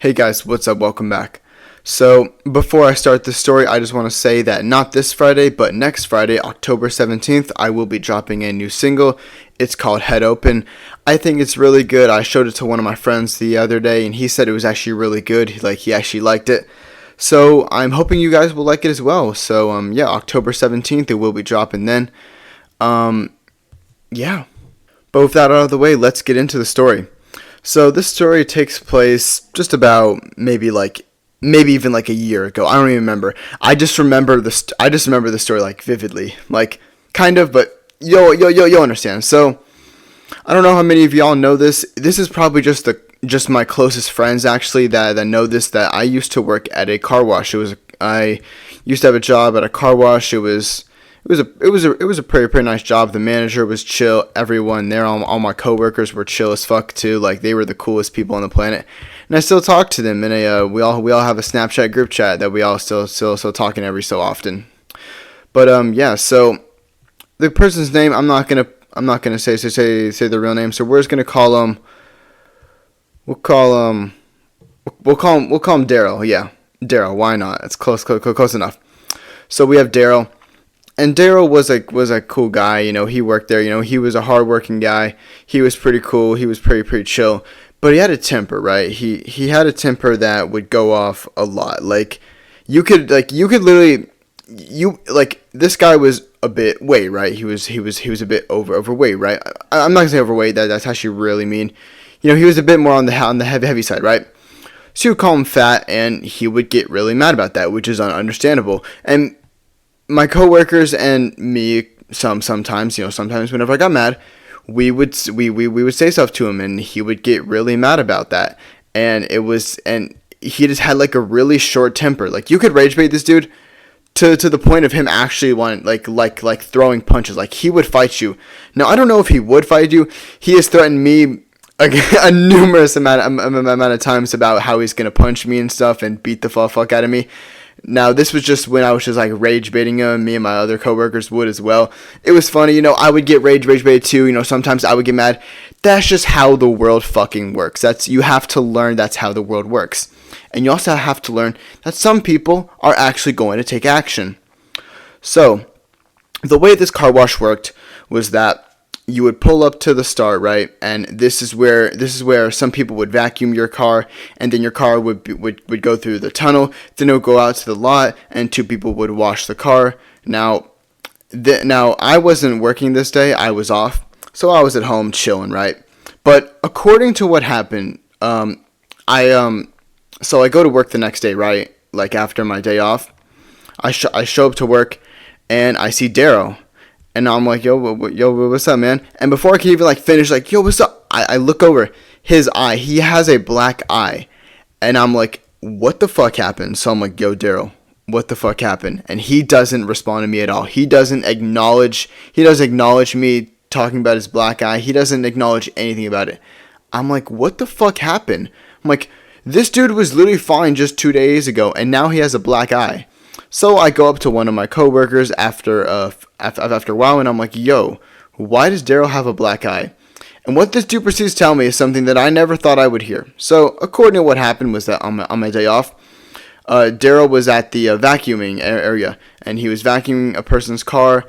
Hey guys, what's up? Welcome back. So, before I start this story, I just want to say that not this Friday, but next Friday, October 17th, I will be dropping a new single. It's called Head Open. I think it's really good. I showed it to one of my friends the other day, and he said it was actually really good. Like, he actually liked it. So, I'm hoping you guys will like it as well. So, yeah, October 17th, it will be dropping then. Yeah. But with that out of the way, let's get into the story. So this story takes place just about maybe even like a year ago. I don't even remember. I just remember the story like vividly, like kind of, but you'll understand. So I don't know how many of y'all know this. This is probably just my closest friends actually that know this. That I used to work at a car wash. I used to have a job at a car wash. It was a pretty nice job. The manager was chill. Everyone there, all my coworkers were chill as fuck too. Like they were the coolest people on the planet. And I still talk to them. We all have a Snapchat group chat that we all still talking every so often. But yeah. So the person's name I'm not gonna say the real name. So we're just gonna call him. We'll call him Daryl. Yeah, Daryl. Why not? It's close enough. So we have Daryl. And Daryl was a cool guy, he worked there, he was a hardworking guy. He was pretty cool. He was pretty chill. But he had a temper, right? He had a temper that would go off a lot. You could literally this guy was a bit weight, right? He was a bit overweight, right? I'm not gonna say overweight, that's actually really mean. He was a bit more on the heavy side, right? So you would call him fat and he would get really mad about that, which is understandable. And my coworkers and me, sometimes whenever I got mad, we would say stuff to him, and he would get really mad about that. And he just had like a really short temper. Like you could rage bait this dude to the point of him actually wanting like throwing punches. Like he would fight you. Now I don't know if he would fight you. He has threatened me a numerous amount of times about how he's gonna punch me and stuff and beat the fuck out of me. Now, this was just when I was just like rage baiting him. Me and my other coworkers would as well. It was funny, I would get rage baited too. Sometimes I would get mad. That's just how the world fucking works. You have to learn that's how the world works. And you also have to learn that some people are actually going to take action. So, the way this car wash worked was that you would pull up to the start, right? And this is where some people would vacuum your car, and then your car would go through the tunnel. Then it would go out to the lot, and two people would wash the car. Now I wasn't working this day. I was off, so I was at home chilling, right? But according to what happened, so I go to work the next day, right? Like after my day off, I show up to work, and I see Daryl. And I'm like, yo, what's up, man? And before I can even finish, yo, what's up? I look over his eye. He has a black eye. And I'm like, what the fuck happened? So I'm like, yo, Daryl, what the fuck happened? And he doesn't respond to me at all. He doesn't acknowledge me talking about his black eye. He doesn't acknowledge anything about it. I'm like, what the fuck happened? I'm like, this dude was literally fine just 2 days ago, and now he has a black eye. So I go up to one of my coworkers after a while, and I'm like, yo, why does Daryl have a black eye? And what this dude proceeds to tell me is something that I never thought I would hear. So according to what happened was that on my day off, Daryl was at the vacuuming area, and he was vacuuming a person's car,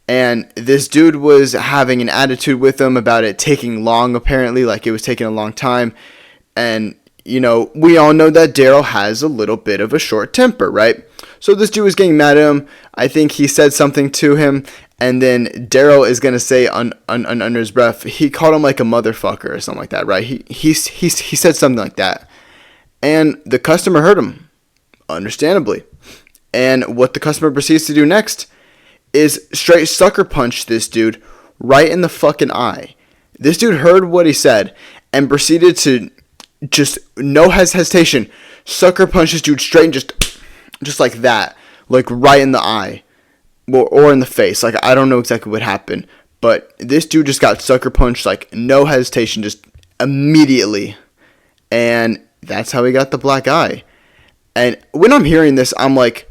and this dude was having an attitude with him about it taking long, apparently, like it was taking a long time. And we all know that Daryl has a little bit of a short temper, right? So this dude was getting mad at him. I think he said something to him, and then Daryl is gonna say under his breath, he called him like a motherfucker or something like that, right? He said something like that, and the customer heard him, understandably. And what the customer proceeds to do next is straight sucker punch this dude right in the fucking eye. This dude heard what he said and proceeded to just no hesitation sucker punch this dude straight and just like that, like right in the eye or in the face. Like I don't know exactly what happened, but this dude just got sucker punched, like no hesitation, just immediately. And that's how he got the black eye. And when I'm hearing this, I'm like,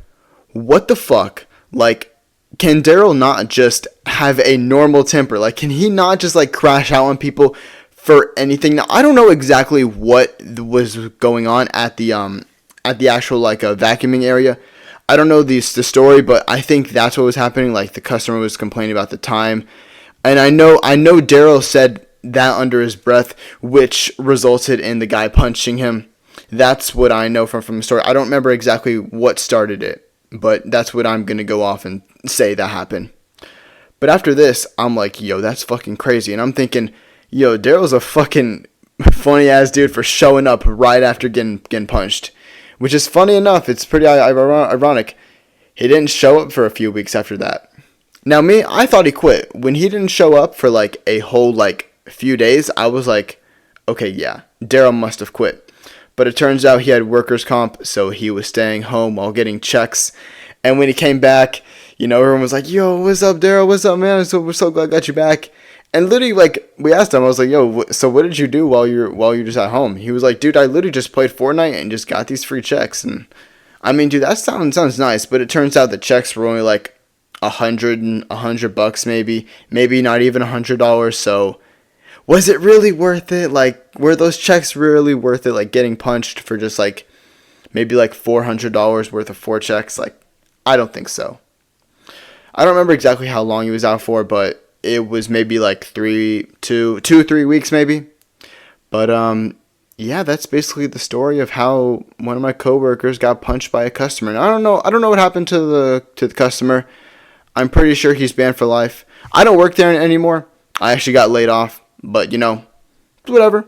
what the fuck? Like, can Daryl not just have a normal temper? Like, can he not just crash out on people for anything. Now, I don't know exactly what was going on at the actual like vacuuming area. I don't know the story, but I think that's what was happening. Like the customer was complaining about the time, and I know Daryl said that under his breath, which resulted in the guy punching him. That's what I know from the story. I don't remember exactly what started it, but that's what I'm gonna go off and say that happened. But after this, I'm like, yo, that's fucking crazy, and I'm thinking, yo, Daryl's a fucking funny ass dude for showing up right after getting punched. Which is funny enough, it's pretty ironic. He didn't show up for a few weeks after that. Now me, I thought he quit. When he didn't show up for like a whole like few days, I was like, okay, yeah, Daryl must have quit. But it turns out he had workers' comp, so he was staying home while getting checks. And when he came back, you know, everyone was like, yo, what's up, Daryl? What's up, man? We're so glad I got you back. And literally, like, we asked him, I was like, yo, so what did you do while you're just at home? He was like, dude, I literally just played Fortnite and just got these free checks. And I mean, dude, that sounds nice, but it turns out the checks were only like $100 maybe not even $100. So was it really worth it? Like, were those checks really worth it? Like getting punched for just like maybe like $400 worth of 4 checks? Like, I don't think so. I don't remember exactly how long he was out for, but it was maybe like 3 weeks maybe. But yeah, that's basically the story of how one of my coworkers got punched by a customer. And I don't know what happened to the customer. I'm pretty sure he's banned for life. I don't work there anymore. I actually got laid off, but you know, whatever.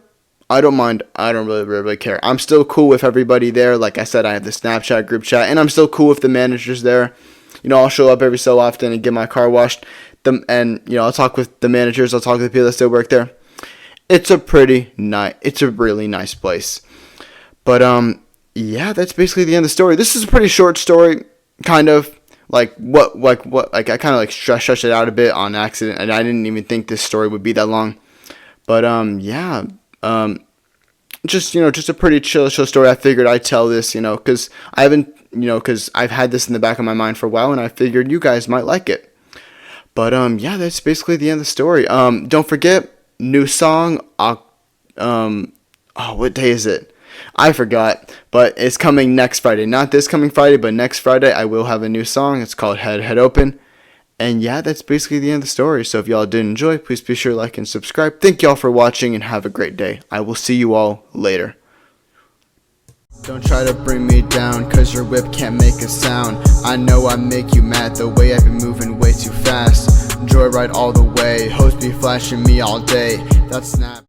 I don't mind. I don't really care. I'm still cool with everybody there. Like I said, I have the Snapchat group chat, and I'm still cool with the managers there. You know, I'll show up every so often and get my car washed. And you know, I'll talk with the managers. I'll talk to the people that still work there. It's a really nice place. But yeah, that's basically the end of the story. This is a pretty short story, kind of I kind of like stretched it out a bit on accident, and I didn't even think this story would be that long. But yeah, just a pretty chill story. I figured I'd tell this, because I've had this in the back of my mind for a while, and I figured you guys might like it. But yeah, that's basically the end of the story. Don't forget, new song. What day is it? I forgot, but it's coming next Friday. Not this coming Friday, but next Friday I will have a new song. It's called Head Open. And yeah, that's basically the end of the story. So if y'all did enjoy, please be sure to like and subscribe. Thank y'all for watching, and have a great day. I will see you all later. Don't try to bring me down, cause your whip can't make a sound. I know I make you mad, the way I've been moving way too fast. Joyride all the way, hoes be flashing me all day. That's Snap.